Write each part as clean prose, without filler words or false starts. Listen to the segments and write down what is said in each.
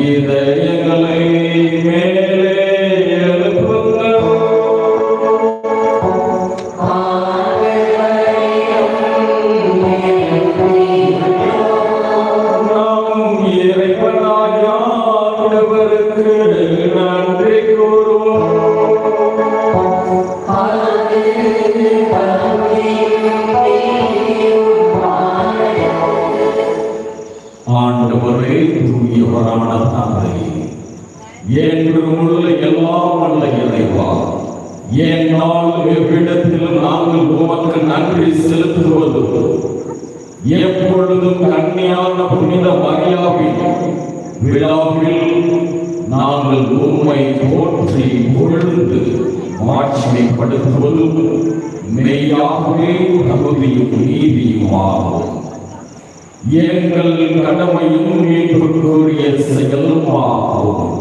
இதயங்களை மேலே எழுப்புங்கள். நம் இறைவனாகிய ஆண்டவருக்கு நன்றி கூறுவோம். ஆண்டவரே, தூயவரான தந்தை, என்றும் உள்ள எல்லாம் வல்ல இறைவா, என்னால் எவ்விடத்தில் நாங்கள் உமக்கு நன்றி செலுத்துவது எப்பொழுதும் கன்னியான புனித மரியாவின் விழாவில் நாங்கள் உம்மை போற்றி புகழ்ந்து மாட்சிமைப்படுத்துவது மெய்யாகவே தகுதியும் நீதியுமாகும். எங்கள் கடமையும் மீட்புக்குரிய செயலுமாகும்.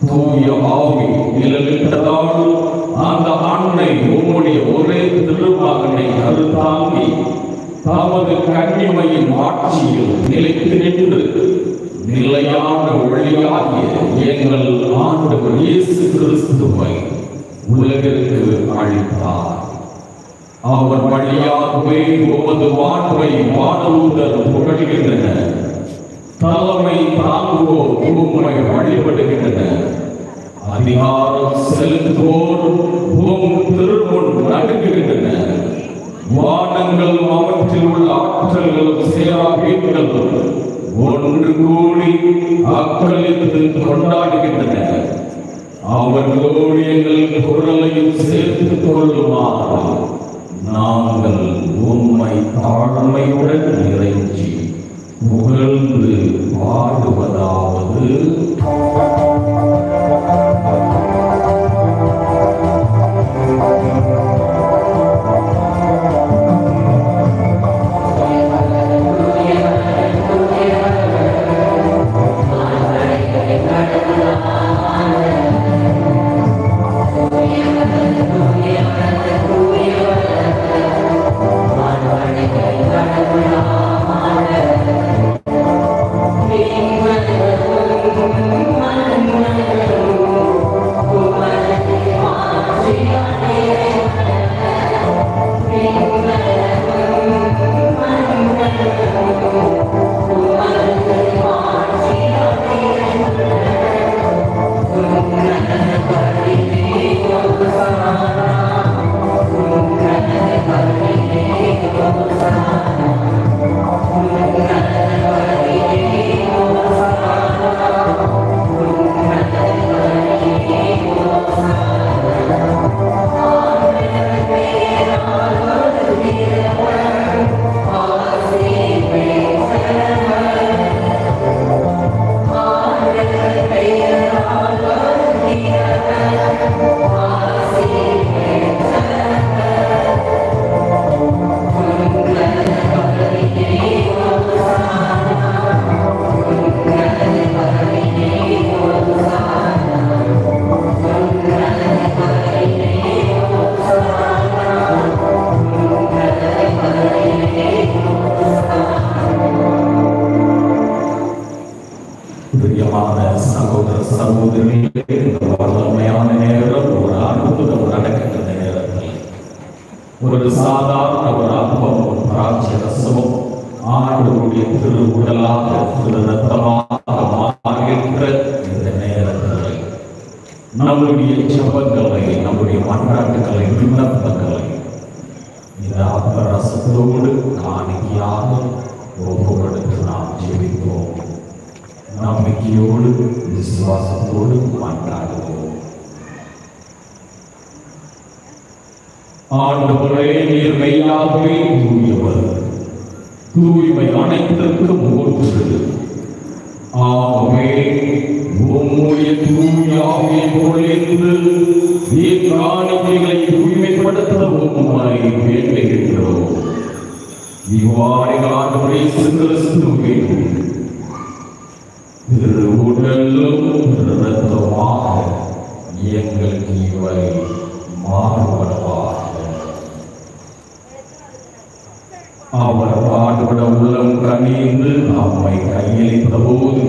தூய ஆவி நிழலிட்டதால் அந்த அன்னை உம்முடைய ஒரே திருமகனை கருத்தாங்கி தமது கன்னிமையின் ஆட்சியில் நிலைத்து நின்று நிலையான ஒளியாகிய எங்கள் ஆண்டவர் இயேசு கிறிஸ்துவை உலகிற்கு அளித்தார். அவர் வழியாகவே உமது வாழ்வை வானூதர் புகழ்கின்றனர். தலைமை தாங்குவோர் உம்மை வழிபடுகின்றனர். அதிகாரம் செலுத்துவோர் உம் திருமுன் நடுங்குகின்றனர். வானங்கள் அவற்றில் உள்ள ஆற்றல்களும் சேராபீன்களும் ஒன்று கூடி அக்களித்து கொண்டாடுகின்றனர். அவர்களோடு எங்கள் குரலையும் சேர்த்துக் கொள்ளுமாறு நாங்கள் உம்மை தாழ்மையுடன் இறைஞ்சி புகழ்ந்து பாடுவதாவது: ஒரு சாதாரண ஒரு அப்பமும் திராட்சை ரசமும் ஆண்டவருடைய திரு உடலாக திரு ரத்தமாக மாறுகின்ற இந்த நேரத்தில் நம்முடைய ஜெபங்களை, நம்முடைய மன்றாட்டுகளை, விண்ணப்பங்களை இந்த அப்ப ரசத்தோடு காணிக்கையாக ஒப்புக்கொடுத்து நாம் ஜெபிப்போம். நம்பிக்கையோடு விசுவாசத்தோடு மன்றாடுவோம். ஆண்டவரே, நீர் மெய்யாகவே தூயவர், தூய்மை அனைத்திற்கும் ஊற்று. ஆகவே உம்முடைய தூய ஆவியை பொழிந்து இக்காணிக்கைகளை தூய்மைப்படுத்த உம்மை வேண்டுகின்றோம். இவ்வாறு ஆண்டவரே இயேசு கிறிஸ்துவின் திரு உடலும் இரத்தமாக எங்களுக்கு இவை மாறுபடுவார். அவர் பாடுபட உள்ளம் கனிந்து நம்மை கையளித்த போது